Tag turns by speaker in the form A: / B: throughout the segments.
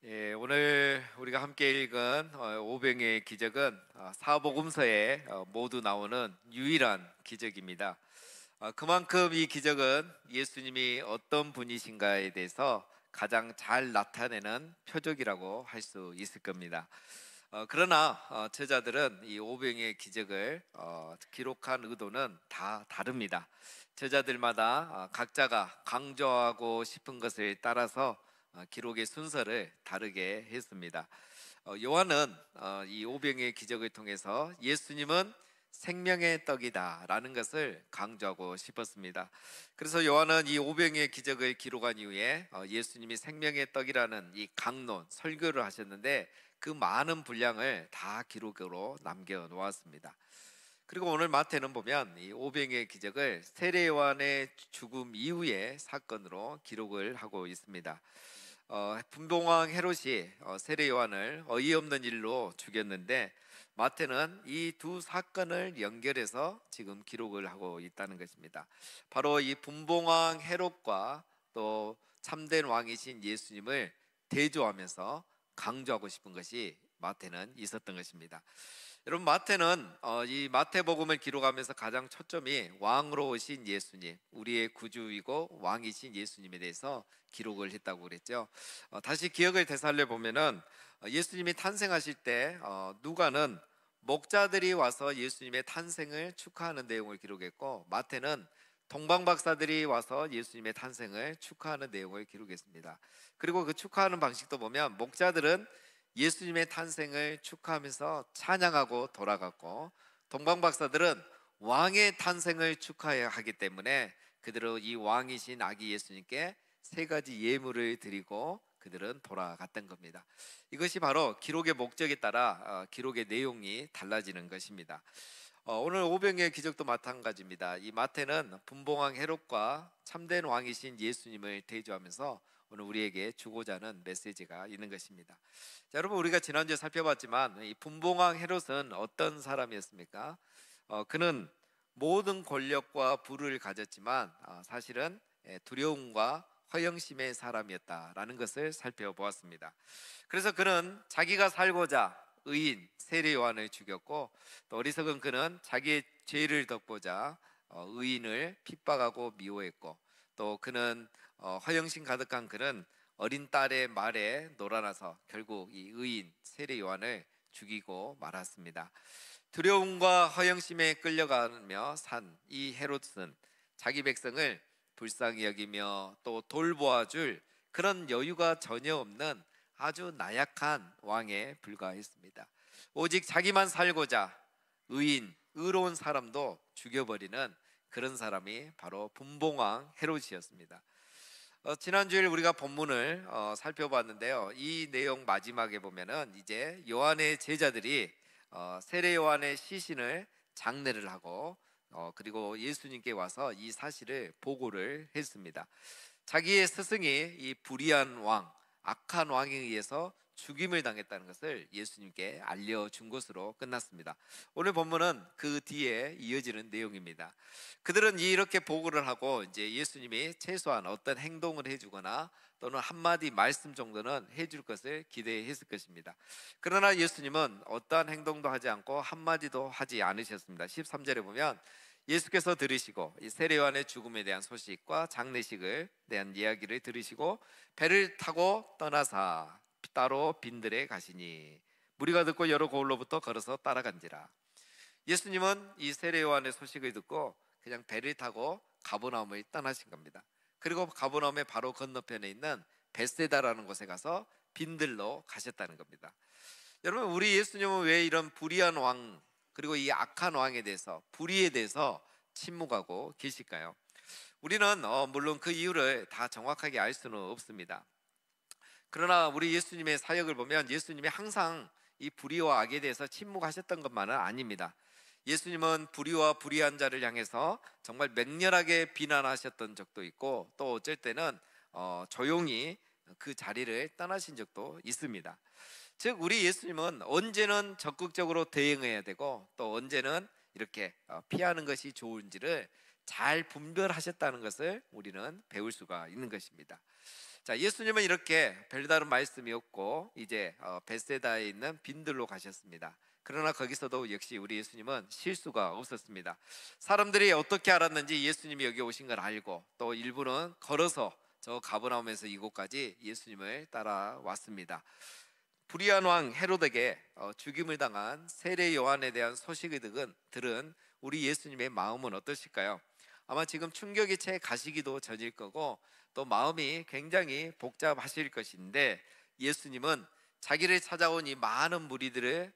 A: 오늘 우리가 함께 읽은 오병의 기적은 사복음서에 모두 나오는 유일한 기적입니다. 그만큼 이 기적은 예수님이 어떤 분이신가에 대해서 가장 잘 나타내는 표적이라고 할 수 있을 겁니다. 그러나 제자들은 이 오병의 기적을 기록한 의도는 다 다릅니다. 제자들마다 각자가 강조하고 싶은 것을 따라서 기록의 순서를 다르게 했습니다. 요한은 이 오병의 기적을 통해서 예수님은 생명의 떡이다라는 것을 강조하고 싶었습니다. 그래서 요한은 이 오병의 기적을 기록한 이후에 예수님이 생명의 떡이라는 이 강론 설교를 하셨는데 그 많은 분량을 다 기록으로 남겨 놓았습니다. 그리고 오늘 마태는 보면 이 오병의 기적을 세례 요한의 죽음 이후의 사건으로 기록을 하고 있습니다. 분봉왕 헤롯이 세례 요한을 어이없는 일로 죽였는데 마태는 이 두 사건을 연결해서 지금 기록을 하고 있다는 것입니다. 바로 이 분봉왕 헤롯과 또 참된 왕이신 예수님을 대조하면서 강조하고 싶은 것이 마태는 있었던 것입니다. 여러분, 마태는 이 마태복음을 기록하면서 가장 초점이 왕으로 오신 예수님, 우리의 구주이고 왕이신 예수님에 대해서 기록을 했다고 그랬죠. 다시 기억을 되살려 보면은 예수님이 탄생하실 때 누가는 목자들이 와서 예수님의 탄생을 축하하는 내용을 기록했고, 마태는 동방박사들이 와서 예수님의 탄생을 축하하는 내용을 기록했습니다. 그리고 그 축하하는 방식도 보면 목자들은 예수님의 탄생을 축하하면서 찬양하고 돌아갔고, 동방박사들은 왕의 탄생을 축하하기 때문에 그들은 이 왕이신 아기 예수님께 세 가지 예물을 드리고 그들은 돌아갔던 겁니다. 이것이 바로 기록의 목적에 따라 기록의 내용이 달라지는 것입니다. 오늘 오병의 기적도 마찬가지입니다. 이 마태는 분봉왕 헤롯과 참된 왕이신 예수님을 대조하면서 오늘 우리에게 주고자 하는 메시지가 있는 것입니다. 자, 여러분, 우리가 지난주에 살펴봤지만 이 분봉왕 헤롯은 어떤 사람이었습니까? 그는 모든 권력과 부를 가졌지만 사실은 두려움과 허영심의 사람이었다라는 것을 살펴보았습니다. 그래서 그는 자기가 살고자 의인 세례 요한을 죽였고, 또 어리석은 그는 자기의 죄를 덮고자 의인을 핍박하고 미워했고, 또 그는 허영심 가득한 그는 어린 딸의 말에 놀아나서 결국 이 의인 세례 요한을 죽이고 말았습니다. 두려움과 허영심에 끌려가며 산 이 헤롯은 자기 백성을 불쌍히 여기며 또 돌보아줄 그런 여유가 전혀 없는 아주 나약한 왕에 불과했습니다. 오직 자기만 살고자 의인, 의로운 사람도 죽여버리는 그런 사람이 바로 분봉왕 헤롯이었습니다. 지난주에 우리가 본문을 살펴봤는데요. 이 내용 마지막에 보면은 이제 요한의 제자들이 세례 요한의 시신을 장례를 하고 그리고 예수님께 와서 이 사실을 보고를 했습니다. 자기의 스승이 이 불의한 왕, 악한 왕에 의해서 죽임을 당했다는 것을 예수님께 알려준 것으로 끝났습니다. 오늘 본문은 그 뒤에 이어지는 내용입니다. 그들은 이렇게 보고를 하고 이제 예수님이 최소한 어떤 행동을 해주거나 또는 한마디 말씀 정도는 해줄 것을 기대했을 것입니다. 그러나 예수님은 어떠한 행동도 하지 않고 한마디도 하지 않으셨습니다. 13절에 보면 예수께서 들으시고 이 세례 요한의 죽음에 대한 소식과 장례식을 대한 이야기를 들으시고 배를 타고 떠나사 따로 빈들에 가시니 무리가 듣고 여러 고을로부터 걸어서 따라간지라. 예수님은 이 세례 요한의 소식을 듣고 그냥 배를 타고 가버나움을 떠나신 겁니다. 그리고 가버나움의 바로 건너편에 있는 벳세다라는 곳에 가서 빈들로 가셨다는 겁니다. 여러분, 우리 예수님은 왜 이런 불의한 왕 그리고 이 악한 왕에 대해서, 불의에 대해서 침묵하고 계실까요? 우리는 물론 그 이유를 다 정확하게 알 수는 없습니다. 그러나 우리 예수님의 사역을 보면 예수님이 항상 이 불의와 악에 대해서 침묵하셨던 것만은 아닙니다. 예수님은 불의와 불의한 자를 향해서 정말 맹렬하게 비난하셨던 적도 있고, 또 어쩔 때는 조용히 그 자리를 떠나신 적도 있습니다. 즉 우리 예수님은 언제는 적극적으로 대응해야 되고 또 언제는 이렇게 피하는 것이 좋은지를 잘 분별하셨다는 것을 우리는 배울 수가 있는 것입니다. 자, 예수님은 이렇게 별다른 말씀이 없고 이제 벳세다에 있는 빈들로 가셨습니다. 그러나 거기서도 역시 우리 예수님은 실수가 없었습니다. 사람들이 어떻게 알았는지 예수님이 여기 오신 걸 알고 또 일부는 걸어서 저 가버나움에서 이곳까지 예수님을 따라왔습니다. 불의한 왕 헤롯에게 죽임을 당한 세례 요한에 대한 소식을 들은 우리 예수님의 마음은 어떠실까요? 아마 지금 충격이 채 가시기도 전일 거고 또 마음이 굉장히 복잡하실 것인데, 예수님은 자기를 찾아온 이 많은 무리들을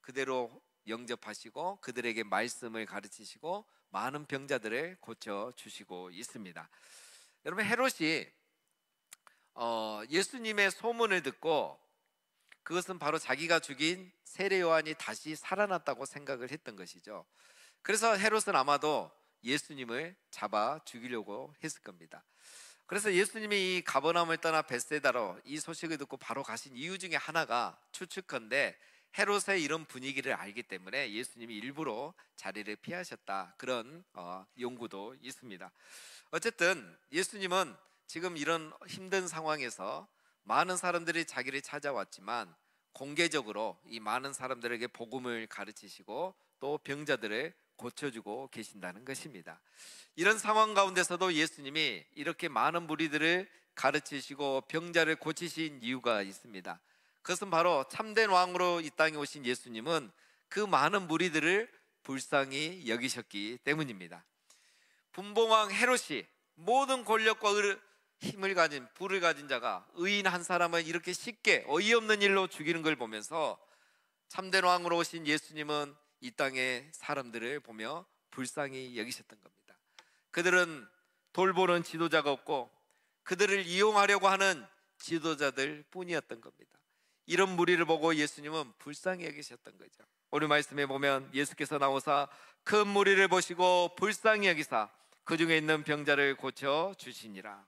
A: 그대로 영접하시고 그들에게 말씀을 가르치시고 많은 병자들을 고쳐주시고 있습니다. 여러분, 헤롯이 예수님의 소문을 듣고 그것은 바로 자기가 죽인 세례 요한이 다시 살아났다고 생각을 했던 것이죠. 그래서 헤롯은 아마도 예수님을 잡아 죽이려고 했을 겁니다. 그래서 예수님이 이 가버나움을 떠나 벳세다로 이 소식을 듣고 바로 가신 이유 중에 하나가 추측컨대 헤롯의 이런 분위기를 알기 때문에 예수님이 일부러 자리를 피하셨다, 그런 연구도 있습니다. 어쨌든 예수님은 지금 이런 힘든 상황에서 많은 사람들이 자기를 찾아왔지만 공개적으로 이 많은 사람들에게 복음을 가르치시고 또 병자들을 고쳐주고 계신다는 것입니다. 이런 상황 가운데서도 예수님이 이렇게 많은 무리들을 가르치시고 병자를 고치신 이유가 있습니다. 그것은 바로 참된 왕으로 이 땅에 오신 예수님은 그 많은 무리들을 불쌍히 여기셨기 때문입니다. 분봉왕 헤롯이 모든 권력과 힘을 가진, 부를 가진 자가 의인 한 사람을 이렇게 쉽게 어이없는 일로 죽이는 걸 보면서 참된 왕으로 오신 예수님은 이 땅의 사람들을 보며 불쌍히 여기셨던 겁니다. 그들은 돌보는 지도자가 없고 그들을 이용하려고 하는 지도자들 뿐이었던 겁니다. 이런 무리를 보고 예수님은 불쌍히 여기셨던 거죠. 오늘 말씀에 보면 예수께서 나오사 큰 무리를 보시고 불쌍히 여기사 그 중에 있는 병자를 고쳐 주시니라.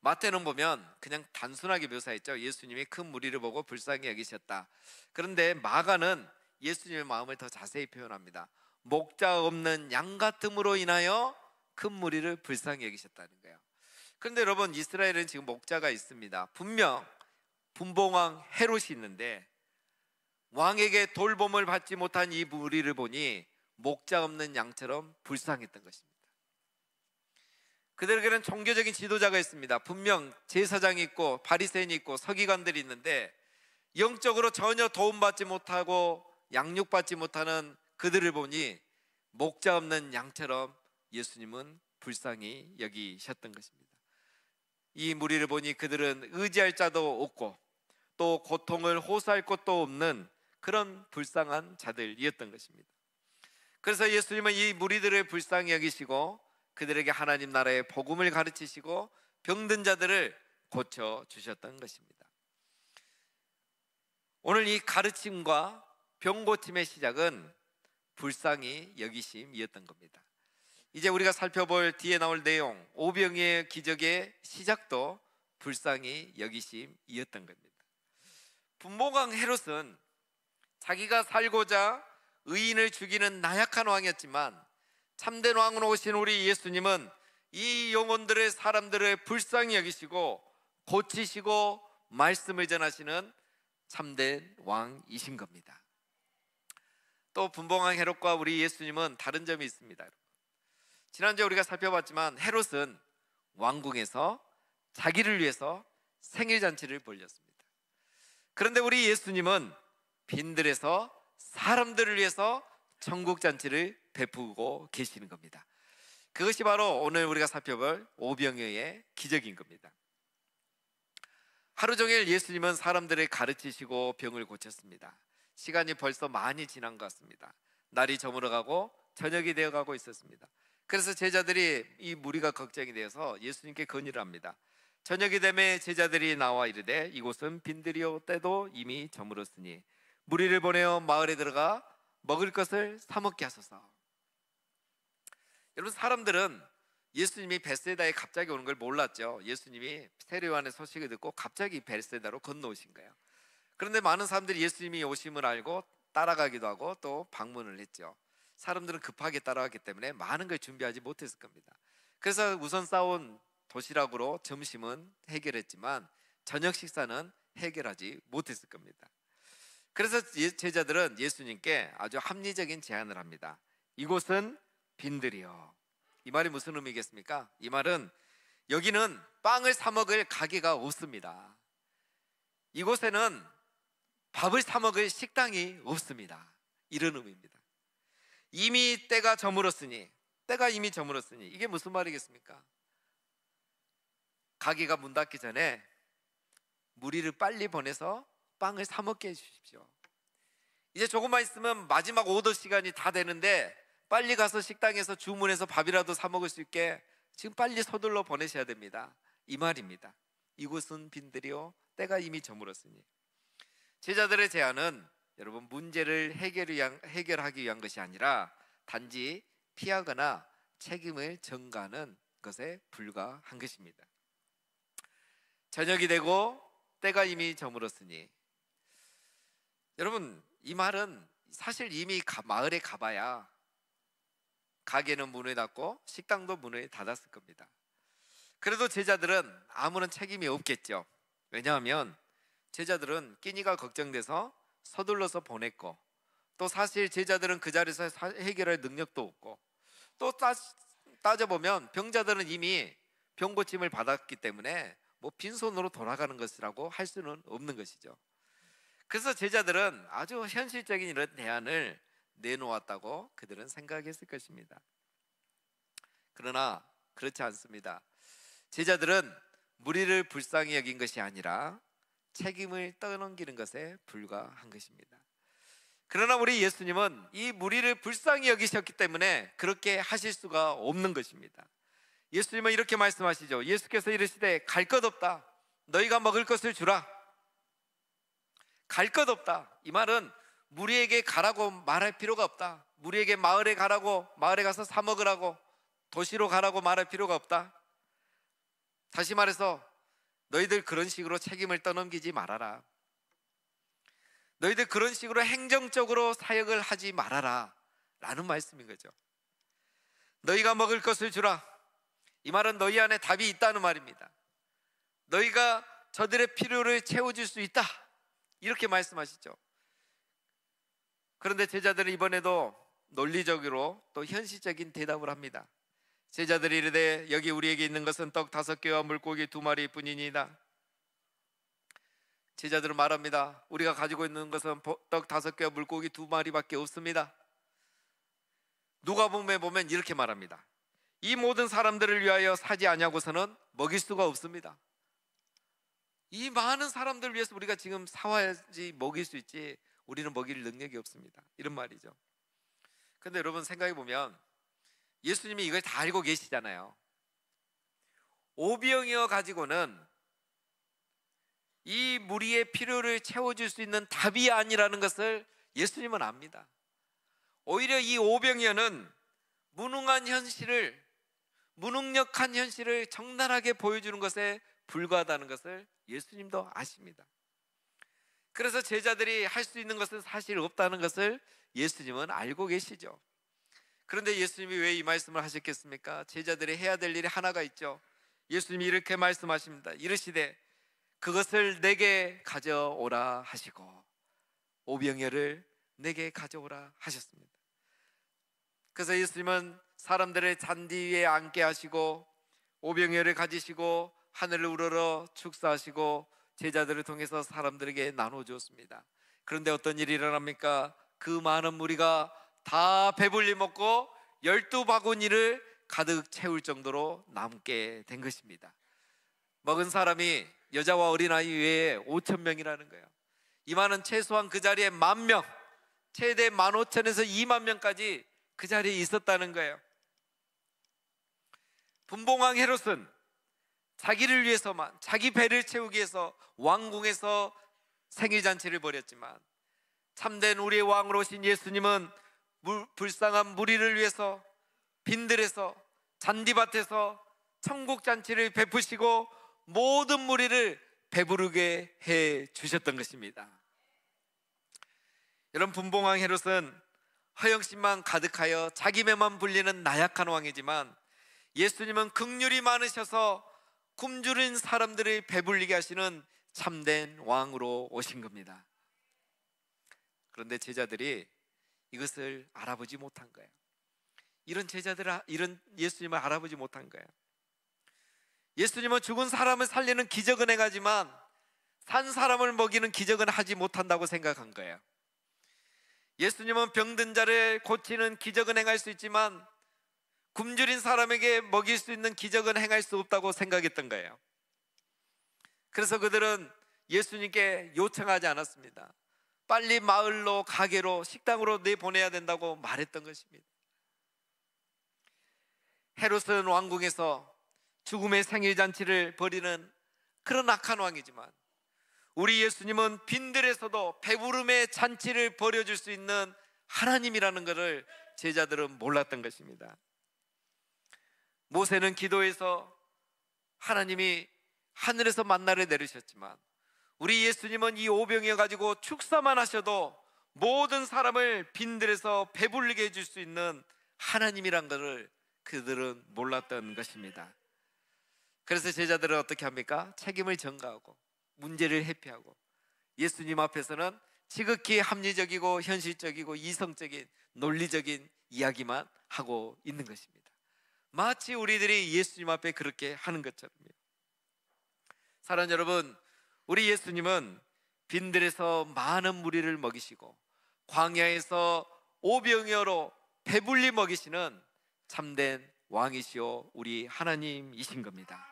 A: 마태는 보면 그냥 단순하게 묘사했죠. 예수님이 큰 무리를 보고 불쌍히 여기셨다. 그런데 마가는 예수님의 마음을 더 자세히 표현합니다. 목자 없는 양 같음으로 인하여 큰 무리를 불쌍히 여기셨다는 거예요. 그런데 여러분, 이스라엘은 지금 목자가 있습니다. 분명 분봉왕 헤롯이 있는데 왕에게 돌봄을 받지 못한 이 무리를 보니 목자 없는 양처럼 불쌍했던 것입니다. 그들에게는 종교적인 지도자가 있습니다. 분명 제사장이 있고 바리새인이 있고 서기관들이 있는데 영적으로 전혀 도움받지 못하고 양육받지 못하는 그들을 보니 목자 없는 양처럼 예수님은 불쌍히 여기셨던 것입니다. 이 무리를 보니 그들은 의지할 자도 없고 또 고통을 호소할 곳도 없는 그런 불쌍한 자들이었던 것입니다. 그래서 예수님은 이 무리들을 불쌍히 여기시고 그들에게 하나님 나라의 복음을 가르치시고 병든 자들을 고쳐주셨던 것입니다. 오늘 이 가르침과 병고침의 시작은 불쌍히 여기심이었던 겁니다. 이제 우리가 살펴볼 뒤에 나올 내용, 오병이의 기적의 시작도 불쌍히 여기심이었던 겁니다. 분봉왕 헤롯은 자기가 살고자 의인을 죽이는 나약한 왕이었지만 참된 왕으로 오신 우리 예수님은 이 영혼들의 사람들을 불쌍히 여기시고 고치시고 말씀을 전하시는 참된 왕이신 겁니다. 또 분봉왕 헤롯과 우리 예수님은 다른 점이 있습니다. 지난주에 우리가 살펴봤지만 헤롯은 왕궁에서 자기를 위해서 생일잔치를 벌였습니다. 그런데 우리 예수님은 빈들에서 사람들을 위해서 천국잔치를 베푸고 계시는 겁니다. 그것이 바로 오늘 우리가 살펴볼 오병이어의 기적인 겁니다. 하루 종일 예수님은 사람들을 가르치시고 병을 고쳤습니다. 시간이 벌써 많이 지난 것 같습니다. 날이 저물어가고 저녁이 되어가고 있었습니다. 그래서 제자들이, 이 무리가 걱정이 되어서 예수님께 건의를 합니다. 저녁이 되매 제자들이 나와 이르되 이곳은 빈들이요 때도 이미 저물었으니 무리를 보내어 마을에 들어가 먹을 것을 사 먹게 하소서. 여러분, 사람들은 예수님이 벳세다에 갑자기 오는 걸 몰랐죠. 예수님이 세례 요한의 소식을 듣고 갑자기 벳세다로 건너오신 거예요. 그런데 많은 사람들이 예수님이 오심을 알고 따라가기도 하고 또 방문을 했죠. 사람들은 급하게 따라왔기 때문에 많은 걸 준비하지 못했을 겁니다. 그래서 우선 싸온 도시락으로 점심은 해결했지만 저녁 식사는 해결하지 못했을 겁니다. 그래서 제자들은 예수님께 아주 합리적인 제안을 합니다. 이곳은 빈들이요. 이 말이 무슨 의미겠습니까? 이 말은 여기는 빵을 사 먹을 가게가 없습니다. 이곳에는 밥을 사 먹을 식당이 없습니다. 이런 의미입니다. 때가 이미 저물었으니 이게 무슨 말이겠습니까? 가게가 문 닫기 전에 무리를 빨리 보내서 빵을 사 먹게 해주십시오. 이제 조금만 있으면 마지막 오더 시간이 다 되는데 빨리 가서 식당에서 주문해서 밥이라도 사 먹을 수 있게 지금 빨리 서둘러 보내셔야 됩니다. 이 말입니다. 이곳은 빈들이요 때가 이미 저물었으니. 제자들의 제안은 여러분 문제를 해결하기 위한 것이 아니라 단지 피하거나 책임을 전가하는 것에 불과한 것입니다. 저녁이 되고 때가 이미 저물었으니. 여러분, 이 말은 사실 이미 마을에 가봐야 가게는 문을 닫고 식당도 문을 닫았을 겁니다. 그래도 제자들은 아무런 책임이 없겠죠. 왜냐하면 제자들은 끼니가 걱정돼서 서둘러서 보냈고, 또 사실 제자들은 그 자리에서 해결할 능력도 없고, 또 따져보면 병자들은 이미 병 고침을 받았기 때문에 뭐 빈손으로 돌아가는 것이라고 할 수는 없는 것이죠. 그래서 제자들은 아주 현실적인 이런 대안을 내놓았다고 그들은 생각했을 것입니다. 그러나 그렇지 않습니다. 제자들은 무리를 불쌍히 여긴 것이 아니라 책임을 떠넘기는 것에 불과한 것입니다. 그러나 우리 예수님은 이 무리를 불쌍히 여기셨기 때문에 그렇게 하실 수가 없는 것입니다. 예수님은 이렇게 말씀하시죠. 예수께서 이르시되 갈 것 없다. 너희가 먹을 것을 주라. 갈 것 없다. 이 말은 무리에게 가라고 말할 필요가 없다. 무리에게 마을에 가라고, 마을에 가서 사 먹으라고, 도시로 가라고 말할 필요가 없다. 다시 말해서 너희들 그런 식으로 책임을 떠넘기지 말아라. 너희들 그런 식으로 행정적으로 사역을 하지 말아라 라는 말씀인 거죠. 너희가 먹을 것을 주라. 이 말은 너희 안에 답이 있다는 말입니다. 너희가 저들의 필요를 채워줄 수 있다, 이렇게 말씀하시죠. 그런데 제자들은 이번에도 논리적으로 또 현실적인 대답을 합니다. 제자들이 이르되 여기 우리에게 있는 것은 떡 5개와 물고기 2마리 뿐이니이다. 제자들은 말합니다. 우리가 가지고 있는 것은 떡 5개와 물고기 2마리밖에 없습니다. 누가복음에 보면 이렇게 말합니다. 이 모든 사람들을 위하여 사지 아니하고서는 먹일 수가 없습니다. 이 많은 사람들을 위해서 우리가 지금 사와야지 먹일 수 있지 우리는 먹일 능력이 없습니다, 이런 말이죠. 그런데 여러분 생각해 보면 예수님이 이걸 다 알고 계시잖아요. 오병이어 가지고는 이 무리의 필요를 채워줄 수 있는 답이 아니라는 것을 예수님은 압니다. 오히려 이 오병이어는 무능력한 현실을 적나라하게 보여주는 것에 불과하다는 것을 예수님도 아십니다. 그래서 제자들이 할 수 있는 것은 사실 없다는 것을 예수님은 알고 계시죠. 그런데 예수님이 왜 이 말씀을 하셨겠습니까? 제자들이 해야 될 일이 하나가 있죠. 예수님이 이렇게 말씀하십니다. 이르시되 그것을 내게 가져오라 하시고 오병이어를 내게 가져오라 하셨습니다. 그래서 예수님은 사람들을 잔디 위에 앉게 하시고 오병이어를 가지시고 하늘을 우러러 축사하시고 제자들을 통해서 사람들에게 나눠주었습니다. 그런데 어떤 일이 일어납니까? 그 많은 무리가 다 배불리 먹고 12바구니를 가득 채울 정도로 남게 된 것입니다. 먹은 사람이 여자와 어린아이 외에 5,000명이라는 거예요. 이 말은 최소한 그 자리에 10,000명, 최대 15,000에서 20,000명까지 그 자리에 있었다는 거예요. 분봉왕 헤롯은 자기를 위해서만, 자기 배를 채우기 위해서 왕궁에서 생일잔치를 벌였지만 참된 우리의 왕으로 오신 예수님은 불쌍한 무리를 위해서 빈들에서 잔디밭에서 천국잔치를 베푸시고 모든 무리를 배부르게 해 주셨던 것입니다. 여러분, 분봉왕 헤롯은 허영심만 가득하여 자기 배만 불리는 나약한 왕이지만 예수님은 긍휼이 많으셔서 굶주린 사람들을 배불리게 하시는 참된 왕으로 오신 겁니다. 그런데 제자들이 이것을 알아보지 못한 거예요. 이런 예수님을 알아보지 못한 거예요. 예수님은 죽은 사람을 살리는 기적은 행하지만 산 사람을 먹이는 기적은 하지 못한다고 생각한 거예요. 예수님은 병든 자를 고치는 기적은 행할 수 있지만 굶주린 사람에게 먹일 수 있는 기적은 행할 수 없다고 생각했던 거예요. 그래서 그들은 예수님께 요청하지 않았습니다. 빨리 마을로, 가게로, 식당으로 내보내야 된다고 말했던 것입니다. 헤롯은 왕궁에서 죽음의 생일잔치를 벌이는 그런 악한 왕이지만 우리 예수님은 빈들에서도 배부름의 잔치를 벌여줄 수 있는 하나님이라는 것을 제자들은 몰랐던 것입니다. 모세는 기도해서 하나님이 하늘에서 만나를 내리셨지만 우리 예수님은 이 오병이어 가지고 축사만 하셔도 모든 사람을 빈들에서 배불리게 해줄 수 있는 하나님이란 것을 그들은 몰랐던 것입니다. 그래서 제자들은 어떻게 합니까? 책임을 전가하고 문제를 회피하고 예수님 앞에서는 지극히 합리적이고 현실적이고 이성적인 논리적인 이야기만 하고 있는 것입니다. 마치 우리들이 예수님 앞에 그렇게 하는 것처럼요. 사랑하는 여러분, 우리 예수님은 빈들에서 많은 무리를 먹이시고 광야에서 오병이어로 배불리 먹이시는 참된 왕이시오 우리 하나님이신 겁니다.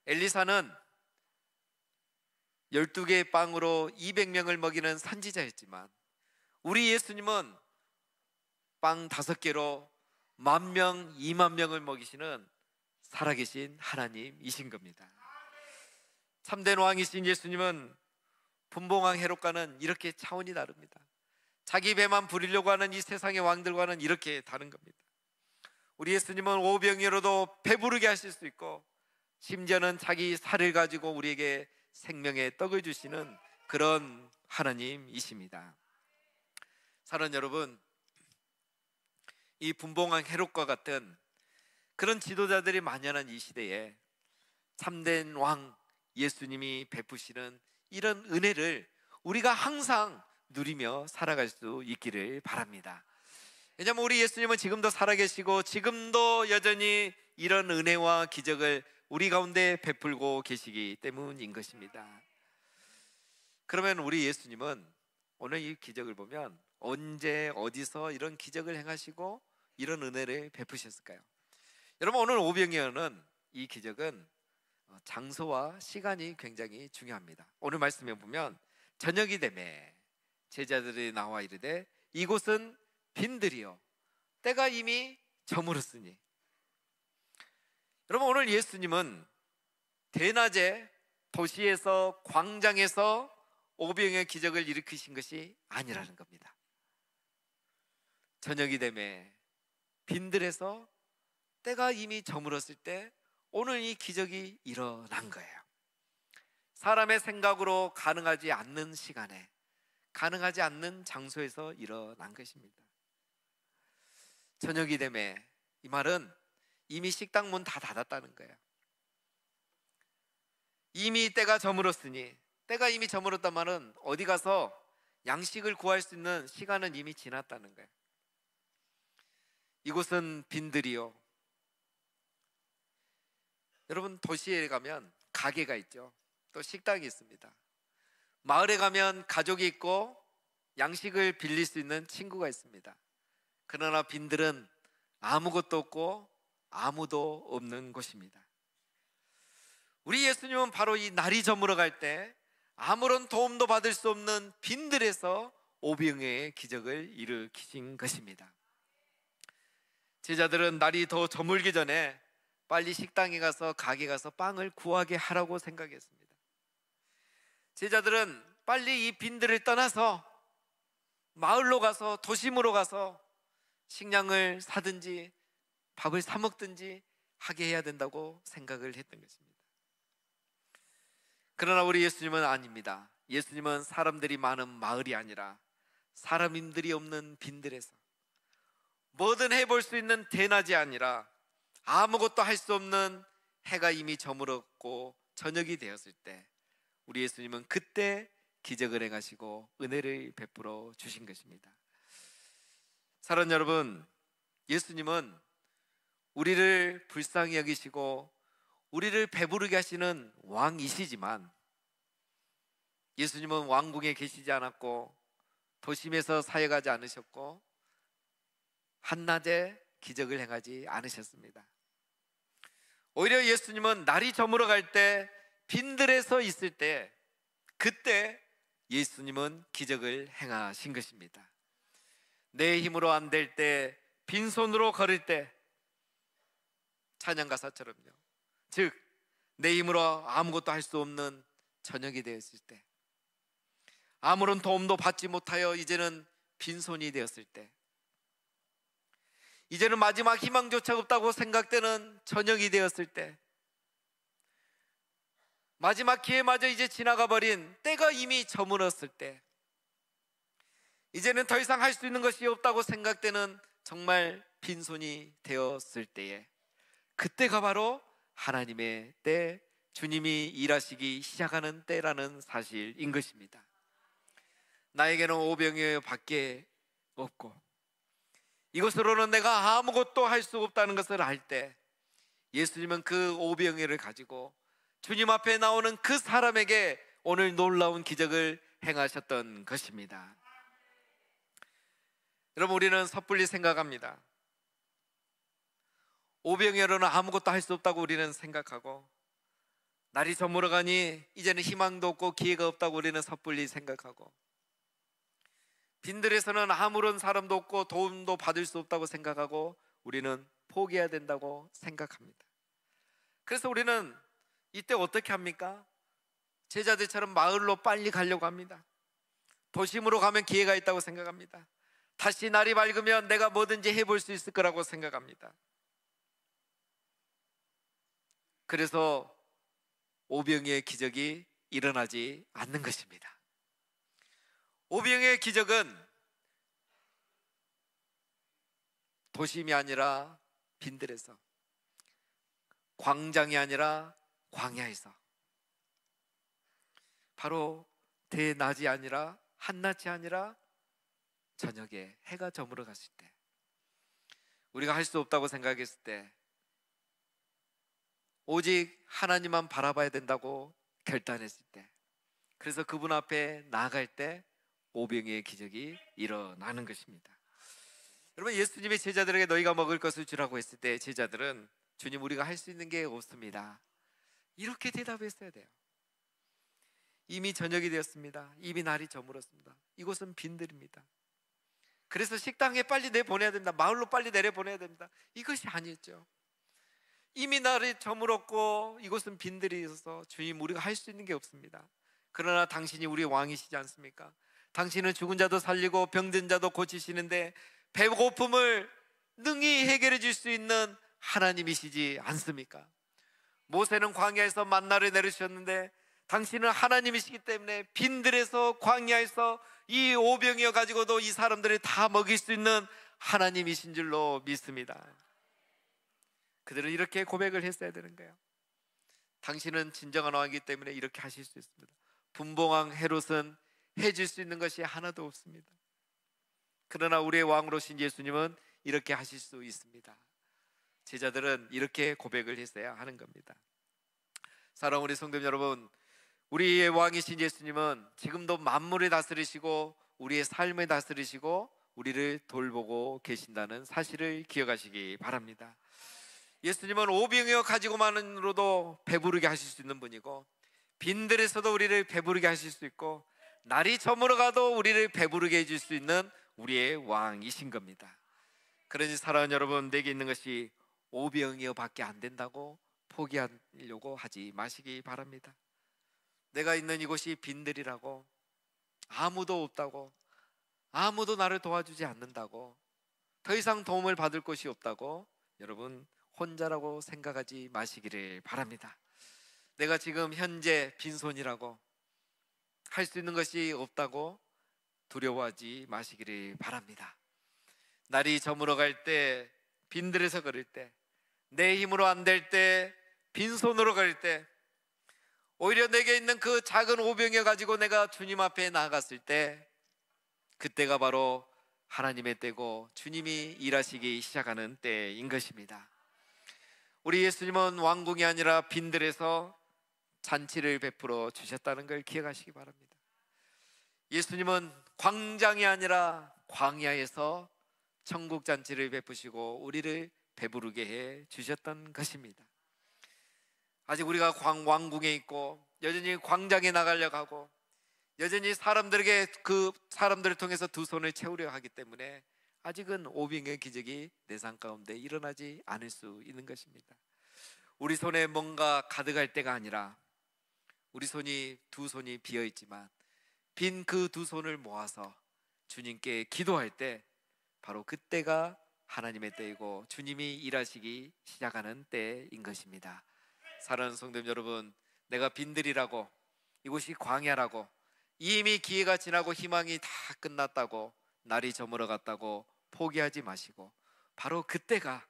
A: 엘리사는 12개의 빵으로 200명을 먹이는 선지자였지만 우리 예수님은 빵 5개로 10,000명, 20,000명을 먹이시는 살아계신 하나님이신 겁니다. 참된 왕이신 예수님은 분봉왕 헤롯과는 이렇게 차원이 다릅니다. 자기 배만 부리려고 하는 이 세상의 왕들과는 이렇게 다른 겁니다. 우리 예수님은 오병이어로도 배부르게 하실 수 있고 심지어는 자기 살을 가지고 우리에게 생명의 떡을 주시는 그런 하나님이십니다. 사랑하는 여러분, 이 분봉왕 헤롯과 같은 그런 지도자들이 만연한 이 시대에 참된 왕 예수님이 베푸시는 이런 은혜를 우리가 항상 누리며 살아갈 수 있기를 바랍니다. 왜냐하면 우리 예수님은 지금도 살아계시고 지금도 여전히 이런 은혜와 기적을 우리 가운데 베풀고 계시기 때문인 것입니다. 그러면 우리 예수님은 오늘 이 기적을 보면 언제 어디서 이런 기적을 행하시고 이런 은혜를 베푸셨을까요? 여러분, 오늘 오병이어는 이 기적은 장소와 시간이 굉장히 중요합니다. 오늘 말씀에 보면 저녁이 되매 제자들이 나와 이르되 이곳은 빈들이요 때가 이미 저물었으니. 여러분, 오늘 예수님은 대낮에 도시에서 광장에서 오병이어 기적을 일으키신 것이 아니라는 겁니다. 저녁이 되매 빈들에서 때가 이미 저물었을 때 오늘 이 기적이 일어난 거예요. 사람의 생각으로 가능하지 않는 시간에 가능하지 않는 장소에서 일어난 것입니다. 저녁이 되매 이 말은 이미 식당 문 다 닫았다는 거예요. 이미 때가 저물었으니, 때가 이미 저물었단 말은 어디 가서 양식을 구할 수 있는 시간은 이미 지났다는 거예요. 이곳은 빈들이요. 여러분, 도시에 가면 가게가 있죠. 또 식당이 있습니다. 마을에 가면 가족이 있고 양식을 빌릴 수 있는 친구가 있습니다. 그러나 빈들은 아무것도 없고 아무도 없는 곳입니다. 우리 예수님은 바로 이 날이 저물어 갈 때 아무런 도움도 받을 수 없는 빈들에서 오병이어의 기적을 일으키신 것입니다. 제자들은 날이 더 저물기 전에 빨리 식당에 가서 가게 가서 빵을 구하게 하라고 생각했습니다. 제자들은 빨리 이 빈들을 떠나서 마을로 가서 도심으로 가서 식량을 사든지 밥을 사 먹든지 하게 해야 된다고 생각을 했던 것입니다. 그러나 우리 예수님은 아닙니다. 예수님은 사람들이 많은 마을이 아니라 사람들이 없는 빈들에서 뭐든 해볼 수 있는 대낮이 아니라 아무것도 할 수 없는 해가 이미 저물었고 저녁이 되었을 때 우리 예수님은 그때 기적을 행하시고 은혜를 베풀어 주신 것입니다. 사랑하는 여러분, 예수님은 우리를 불쌍히 여기시고 우리를 배부르게 하시는 왕이시지만 예수님은 왕궁에 계시지 않았고 도심에서 사역하지 않으셨고 한낮에 기적을 행하지 않으셨습니다. 오히려 예수님은 날이 저물어 갈 때 빈들에서 있을 때 그때 예수님은 기적을 행하신 것입니다. 내 힘으로 안 될 때, 빈손으로 걸을 때, 찬양가사처럼요. 즉 내 힘으로 아무것도 할 수 없는 저녁이 되었을 때, 아무런 도움도 받지 못하여 이제는 빈손이 되었을 때, 이제는 마지막 희망조차 없다고 생각되는 저녁이 되었을 때, 마지막 기회마저 이제 지나가 버린 때가 이미 저물었을 때, 이제는 더 이상 할 수 있는 것이 없다고 생각되는 정말 빈손이 되었을 때에, 그때가 바로 하나님의 때, 주님이 일하시기 시작하는 때라는 사실인 것입니다. 나에게는 오병이어 밖에 없고 이것으로는 내가 아무것도 할 수 없다는 것을 알 때 예수님은 그 오병이어를 가지고 주님 앞에 나오는 그 사람에게 오늘 놀라운 기적을 행하셨던 것입니다. 여러분, 우리는 섣불리 생각합니다. 오병이어로는 아무것도 할 수 없다고 우리는 생각하고, 날이 저물어가니 이제는 희망도 없고 기회가 없다고 우리는 섣불리 생각하고, 빈들에서는 아무런 사람도 없고 도움도 받을 수 없다고 생각하고 우리는 포기해야 된다고 생각합니다. 그래서 우리는 이때 어떻게 합니까? 제자들처럼 마을로 빨리 가려고 합니다. 도심으로 가면 기회가 있다고 생각합니다. 다시 날이 밝으면 내가 뭐든지 해볼 수 있을 거라고 생각합니다. 그래서 오병이어의 기적이 일어나지 않는 것입니다. 오병이어의 기적은 도심이 아니라 빈들에서, 광장이 아니라 광야에서, 바로 대낮이 아니라 한낮이 아니라 저녁에 해가 저물어 갔을 때, 우리가 할 수 없다고 생각했을 때 오직 하나님만 바라봐야 된다고 결단했을 때, 그래서 그분 앞에 나아갈 때 오병이어의 기적이 일어나는 것입니다. 여러분, 예수님의 제자들에게 너희가 먹을 것을 주라고 했을 때 제자들은 주님, 우리가 할 수 있는 게 없습니다, 이렇게 대답했어야 돼요. 이미 저녁이 되었습니다. 이미 날이 저물었습니다. 이곳은 빈들입니다. 그래서 식당에 빨리 내보내야 됩니다. 마을로 빨리 내려보내야 됩니다. 이것이 아니었죠. 이미 날이 저물었고 이곳은 빈들이 있어서 주님, 우리가 할 수 있는 게 없습니다. 그러나 당신이 우리의 왕이시지 않습니까? 당신은 죽은 자도 살리고 병든 자도 고치시는데 배고픔을 능히 해결해 줄 수 있는 하나님이시지 않습니까? 모세는 광야에서 만나를 내리셨는데 당신은 하나님이시기 때문에 빈들에서, 광야에서 이 오병이어 가지고도 이 사람들을 다 먹일 수 있는 하나님이신 줄로 믿습니다. 그들은 이렇게 고백을 했어야 되는 거예요. 당신은 진정한 왕이기 때문에 이렇게 하실 수 있습니다. 분봉왕 헤롯은 해줄 수 있는 것이 하나도 없습니다. 그러나 우리의 왕으로신 예수님은 이렇게 하실 수 있습니다. 제자들은 이렇게 고백을 했어야 하는 겁니다. 사랑하는 우리 성도 여러분, 우리의 왕이신 예수님은 지금도 만물을 다스리시고 우리의 삶을 다스리시고 우리를 돌보고 계신다는 사실을 기억하시기 바랍니다. 예수님은 오병이어 가지고만으로도 배부르게 하실 수 있는 분이고, 빈들에서도 우리를 배부르게 하실 수 있고, 날이 저물어가도 우리를 배부르게 해줄 수 있는 우리의 왕이신 겁니다. 그러니 사랑하는 여러분, 내게 있는 것이 오병이어 밖에 안 된다고 포기하려고 하지 마시기 바랍니다. 내가 있는 이곳이 빈들이라고, 아무도 없다고, 아무도 나를 도와주지 않는다고, 더 이상 도움을 받을 곳이 없다고 여러분 혼자라고 생각하지 마시기를 바랍니다. 내가 지금 현재 빈손이라고, 할 수 있는 것이 없다고 두려워하지 마시기를 바랍니다. 날이 저물어 갈 때, 빈들에서 걸을 때, 내 힘으로 안 될 때, 빈손으로 갈 때, 오히려 내게 있는 그 작은 오병이어 가지고 내가 주님 앞에 나아갔을 때, 그때가 바로 하나님의 때고 주님이 일하시기 시작하는 때인 것입니다. 우리 예수님은 왕궁이 아니라 빈들에서 잔치를 베풀어 주셨다는 걸 기억하시기 바랍니다. 예수님은 광장이 아니라 광야에서 천국 잔치를 베푸시고 우리를 배부르게 해 주셨던 것입니다. 아직 우리가 왕궁에 있고 여전히 광장에 나가려고 하고 여전히 사람들에게 그 사람들을 통해서 두 손을 채우려 하기 때문에 아직은 오병의 기적이 내 삶 가운데 일어나지 않을 수 있는 것입니다. 우리 손에 뭔가 가득할 때가 아니라 우리 두 손이 비어 있지만 빈 그 두 손을 모아서 주님께 기도할 때 바로 그때가 하나님의 때이고 주님이 일하시기 시작하는 때인 것입니다. 사랑하는 성도 여러분, 내가 빈들이라고, 이곳이 광야라고, 이미 기회가 지나고 희망이 다 끝났다고, 날이 저물어 갔다고 포기하지 마시고 바로 그때가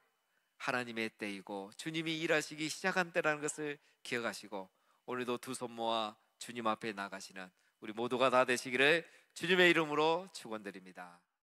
A: 하나님의 때이고 주님이 일하시기 시작한 때라는 것을 기억하시고 오늘도 두 손 모아 주님 앞에 나가시는 우리 모두가 다 되시기를 주님의 이름으로 축원드립니다.